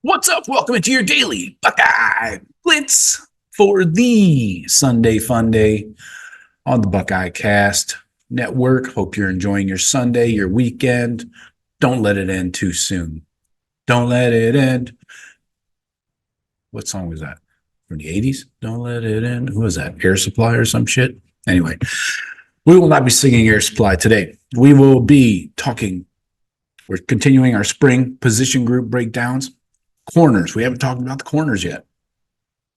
What's up? Welcome to your Daily Buckeye Blitz for the Sunday Fun Day on the Buckeye Cast Network. Hope you're enjoying your Sunday, your weekend. Don't let it end too soon. Don't let it end. What song was that? From the 80s? Don't let it end. Who was that? Air Supply or some shit? Anyway, we will not be singing Air Supply today. We will be talking. We're continuing our spring position group breakdowns. Corners. We haven't talked about the corners yet.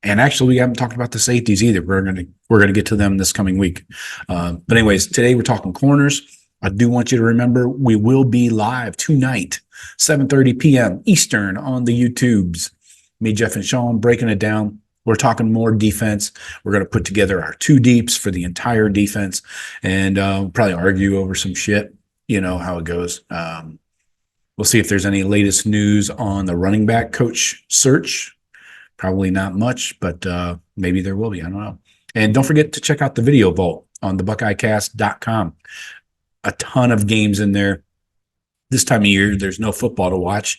And actually, we haven't talked about the safeties either. We're gonna get to them this coming week. But anyways, today we're talking corners. I do want you to remember we will be live tonight, 7:30 p.m. Eastern on the YouTubes. Me, Jeff, and Sean breaking it down. We're talking more defense. We're going to put together our two deeps for the entire defense, and probably argue over some shit. You know how it goes. We'll see if there's any latest news on the running back coach search. Probably not much, but maybe there will be. I don't know. And don't forget to check out the video vault on the BuckeyeCast.com. A ton of games in there. This time of year, there's no football to watch.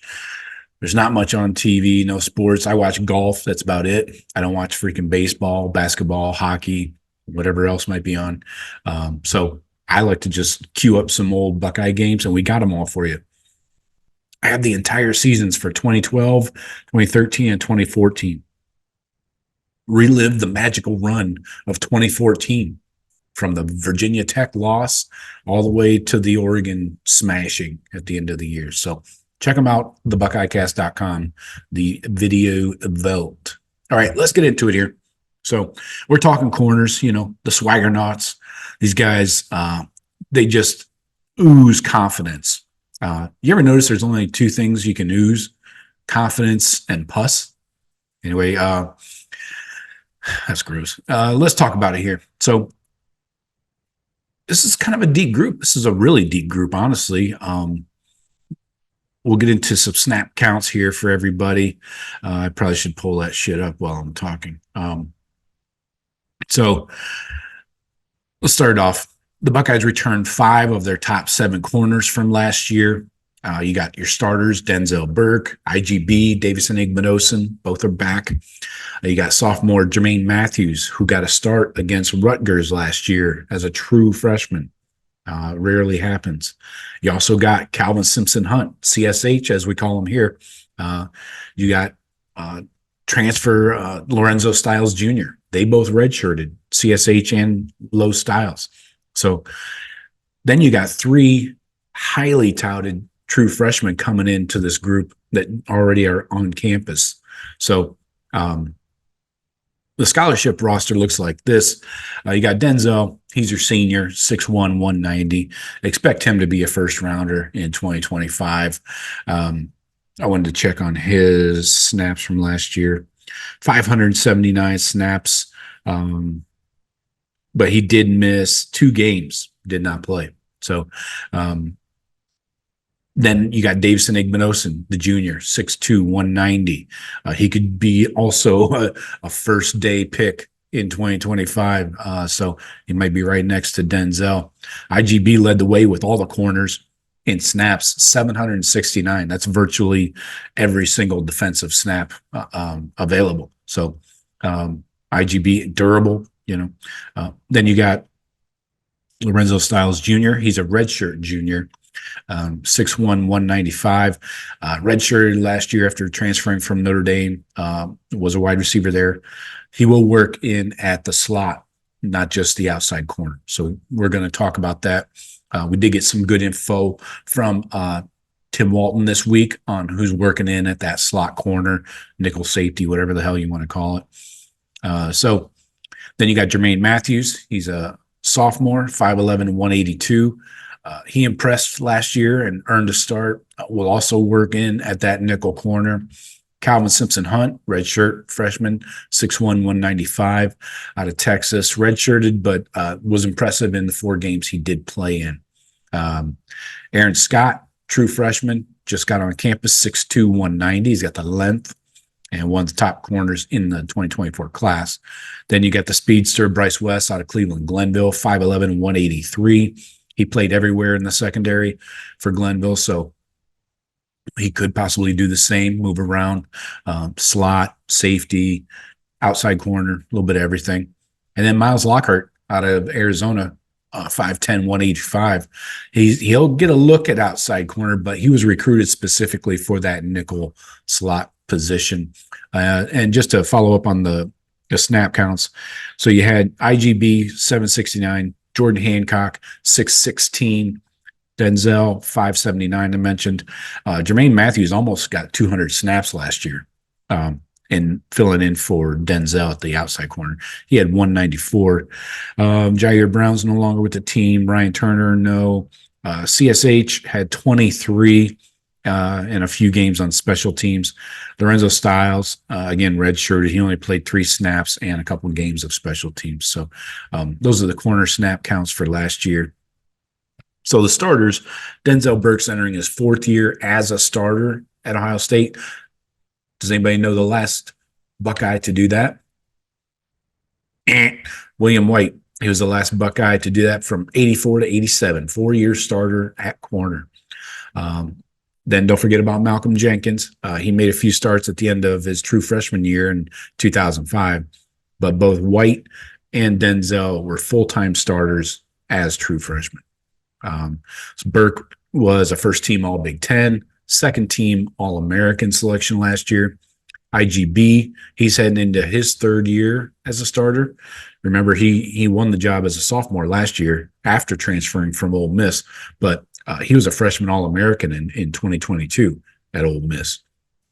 There's not much on TV, no sports. I watch golf. That's about it. I don't watch freaking baseball, basketball, hockey, whatever else might be on. So I like to just queue up some old Buckeye games, and we got them all for you. I have the entire seasons for 2012, 2013, and 2014. Relived the magical run of 2014 from the Virginia Tech loss all the way to the Oregon smashing at the end of the year. So check them out, thebuckeyecast.com, the video vault. All right, let's get into it here. So we're talking corners, the Swaggernauts. These guys, they just ooze confidence. You ever notice there's only two things you can ooze? Confidence and pus. Anyway, that's gross. Let's talk about it here. So this is kind of a deep group. This is a really deep group, honestly. We'll get into some snap counts here for everybody. I probably should pull that shit up while I'm talking. So let's start off. The Buckeyes returned 5 of their top 7 corners from last year. You got your starters, Denzel Burke, IGB, Davison Igbinosun, both are back. You got sophomore Germaine Matthews, who got a start against Rutgers last year as a true freshman. Rarely happens. You also got Calvin Simpson Hunt, CSH, as we call him here. You got transfer Lorenzo Styles Jr. They both redshirted, CSH and Low Styles. So then you got 3 highly touted true freshmen coming into this group that already are on campus. So the scholarship roster looks like this. You got Denzel. He's your senior, 6'1", 190. Expect him to be a first rounder in 2025. I wanted to check on his snaps from last year. 579 snaps. But he did miss 2 games, did not play. So then you got Davison Igbinosun, the junior, 6'2", 190. He could be also a first-day pick in 2025. So he might be right next to Denzel. IGB led the way with all the corners in snaps, 769. That's virtually every single defensive snap available. So IGB, durable. Then you got Lorenzo Styles Jr. He's a redshirt junior, 6'1", 195. Redshirted last year after transferring from Notre Dame, was a wide receiver there. He will work in at the slot, not just the outside corner. So we're going to talk about that. We did get some good info from Tim Walton this week on who's working in at that slot corner, nickel safety, whatever the hell you want to call it. So then you got Germaine Matthews. He's a sophomore, 5'11", 182. He impressed last year and earned a start. Will also work in at that nickel corner. Calvin Simpson Hunt, redshirt freshman, 6'1", 195, out of Texas. Redshirted, but was impressive in the 4 games he did play in. Aaron Scott, true freshman, just got on campus, 6'2", 190. He's got the length and one of the top corners in the 2024 class. Then you got the speedster Bryce West out of Cleveland Glenville, 5'11", 183. He played everywhere in the secondary for Glenville. So He could possibly do the same, move around, slot, safety, outside corner, a little bit of everything. And then Miles Lockhart out of Arizona, 5'10", 185. He'll get a look at outside corner, but he was recruited specifically for that nickel slot position. And just to follow up on the snap counts, so you had IGB 769, Jordan Hancock 616, Denzel 579. I mentioned Germaine Matthews almost got 200 snaps last year. And filling in for Denzel at the outside corner. He had 194. Jair Brown's no longer with the team. Ryan Turner, no. CSH had 23 and a few games on special teams. Lorenzo Styles, again, redshirted. He only played 3 snaps and a couple of games of special teams. So those are the corner snap counts for last year. So the starters, Denzel Burke's entering his 4th year as a starter at Ohio State. Does anybody know the last Buckeye to do that? William White. He was the last Buckeye to do that from 84 to 87, 4-year starter at corner. Then don't forget about Malcolm Jenkins. He made a few starts at the end of his true freshman year in 2005, but both White and Denzel were full-time starters as true freshmen. So Burke was a first-team All-Big Ten, second-team All-American selection last year. IGB, he's heading into his 3rd year as a starter. Remember, he won the job as a sophomore last year after transferring from Ole Miss, but he was a freshman All-American in 2022 at Ole Miss.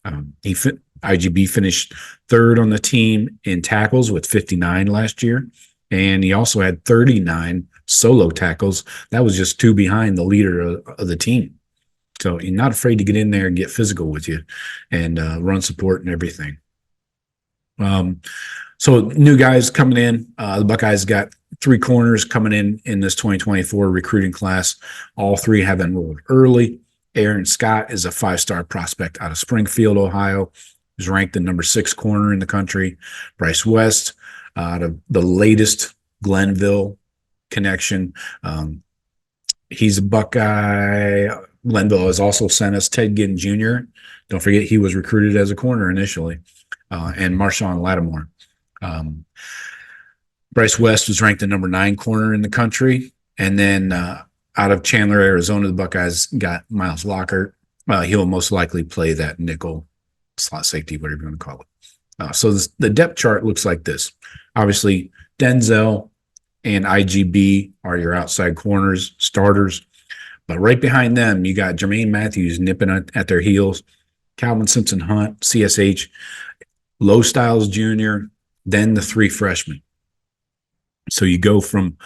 IGB finished 3rd on the team in tackles with 59 last year, and he also had 39 solo tackles. That was just 2 behind the leader of the team. So you're not afraid to get in there and get physical with you and run support and everything. So new guys coming in. The Buckeyes got 3 corners coming in this 2024 recruiting class. All 3 have enrolled early. Aaron Scott is a 5-star prospect out of Springfield, Ohio. He's ranked the number 6 corner in the country. Bryce West out of the latest Glenville connection. He's a Buckeye. Glenville has also sent us Ted Ginn Jr. Don't forget he was recruited as a corner initially, and Marshawn Lattimore. Bryce West was ranked the number 9 corner in the country. And then out of Chandler, Arizona, the Buckeyes got Miles Lockhart. He'll most likely play that nickel slot safety, whatever you want to call it. So the depth chart looks like this. Obviously, Denzel and IGB are your outside corners, starters. But right behind them, you got Germaine Matthews nipping at their heels, Calvin Simpson Hunt, CSH, Low Styles Jr., then the 3 freshmen. So you go from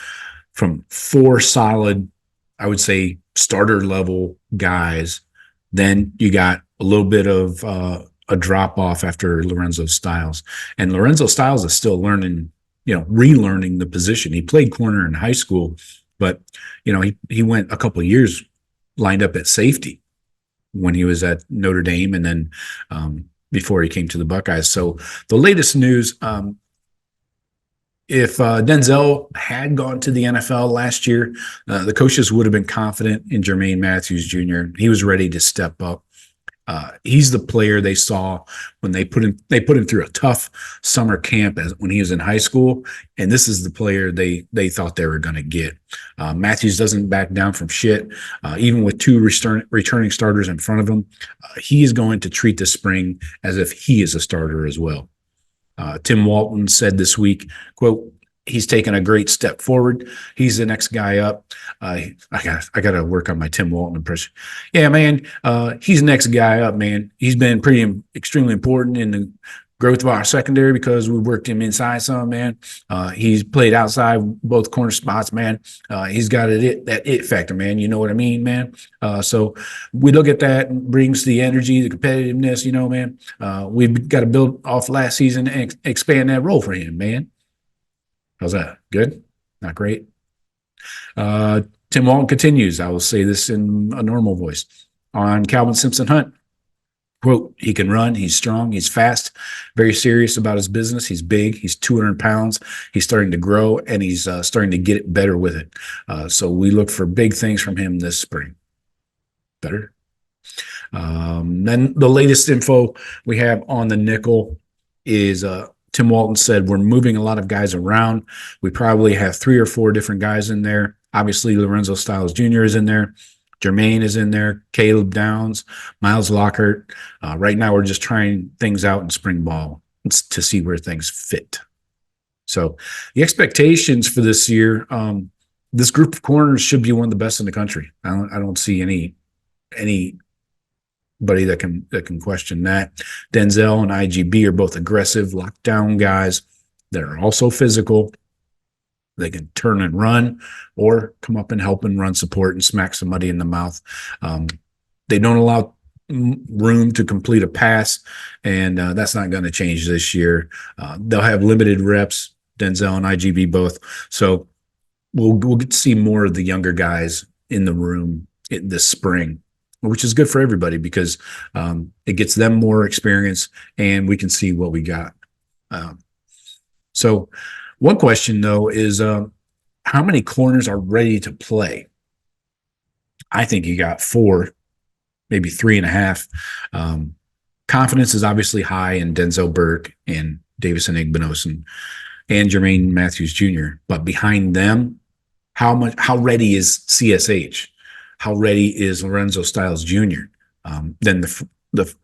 4 solid, I would say, starter level guys. Then you got a little bit of a drop off after Lorenzo Styles. And Lorenzo Styles is still learning, relearning the position. He played corner in high school, but, he went a couple of years lined up at safety when he was at Notre Dame and then before he came to the Buckeyes. So the latest news, if Denzel had gone to the NFL last year, the coaches would have been confident in Germaine Matthews Jr. He was ready to step up. He's the player they saw when they put him through a tough summer camp when he was in high school, and this is the player they thought they were going to get. Matthews doesn't back down from shit. Even with 2 returning starters in front of him, he is going to treat the spring as if he is a starter as well. Tim Walton said this week, quote, "He's taken a great step forward. He's the next guy up." I got to work on my Tim Walton impression. Yeah, man, he's the next guy up, man. He's been extremely important in the growth of our secondary because we worked him inside some, man. He's played outside both corner spots, man. He's got that it factor, man. You know what I mean, man? So we look at that and brings the energy, the competitiveness, man. We've got to build off last season and expand that role for him, man. How's that? Good? Not great? Tim Walton continues. I will say this in a normal voice. On Calvin Simpson Hunt, quote, "He can run. He's strong. He's fast. Very serious about his business. He's big. He's 200 pounds. He's starting to grow, and he's starting to get it better with it. So we look for big things from him this spring." Better? Then the latest info we have on the nickel is Tim Walton said we're moving a lot of guys around. We probably have 3 or 4 different guys in there. Obviously, Lorenzo Styles Jr. is in there. Germaine is in there. Caleb Downs, Miles Lockhart. Right now, we're just trying things out in spring ball to see where things fit. So the expectations for this year, this group of corners should be one of the best in the country. I don't see anybody that can question that. Denzel and IGB are both aggressive, lockdown guys that are also physical. They can turn and run or come up and help and run support and smack somebody in the mouth. They don't allow room to complete a pass, and that's not going to change this year. They'll have limited reps, Denzel and IGB both. So we'll get to see more of the younger guys in the room this spring, which is good for everybody because it gets them more experience and we can see what we got. So one question, though, is how many corners are ready to play? I think you got 4, maybe 3.5. Confidence is obviously high in Denzel Burke and Davison Igbinosun and Germaine Matthews Jr. But behind them, how ready is CSH? How ready is Lorenzo Styles Jr.? Then the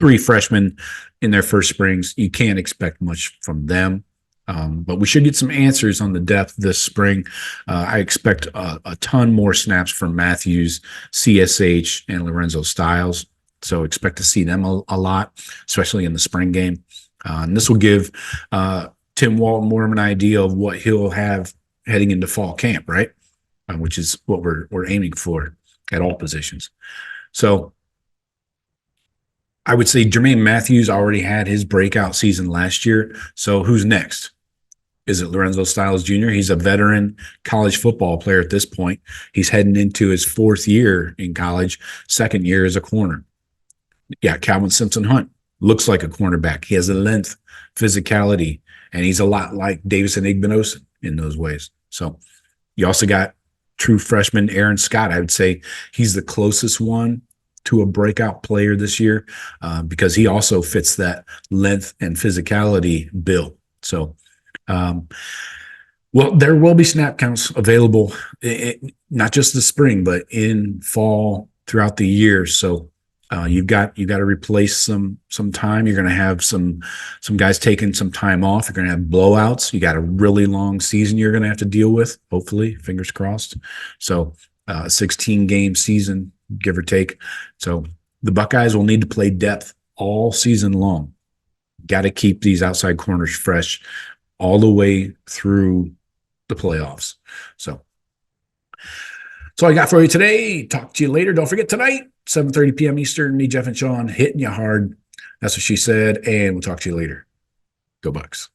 3 freshmen in their first springs, you can't expect much from them. But we should get some answers on the depth this spring. I expect a ton more snaps from Matthews, CSH, and Lorenzo Styles. So expect to see them a lot, especially in the spring game. And this will give Tim Walton more of an idea of what he'll have heading into fall camp, right? Which is what we're aiming for at all positions. So I would say Germaine Matthews already had his breakout season last year. So who's next? Is it Lorenzo Styles Jr.? He's a veteran college football player at this point. He's heading into his 4th year in college, 2nd year as a corner. Yeah, Calvin Simpson Hunt looks like a cornerback. He has the length, physicality, and he's a lot like Davison Igbinosun in those ways. So you also got true freshman Aaron Scott. I would say he's the closest one to a breakout player this year because he also fits that length and physicality bill. So, well, there will be snap counts available, not just the spring, but in fall throughout the year. So you've got to replace some time. You're going to have some guys taking some time off. You're going to have blowouts. You got a really long season you're going to have to deal with, hopefully, fingers crossed. So 16-game season, give or take. So the Buckeyes will need to play depth all season long. Got to keep these outside corners fresh all the way through the playoffs. So that's all I got for you today. Talk to you later. Don't forget tonight, 7:30 p.m. Eastern, me, Jeff, and Sean hitting you hard. That's what she said, and we'll talk to you later. Go Bucks.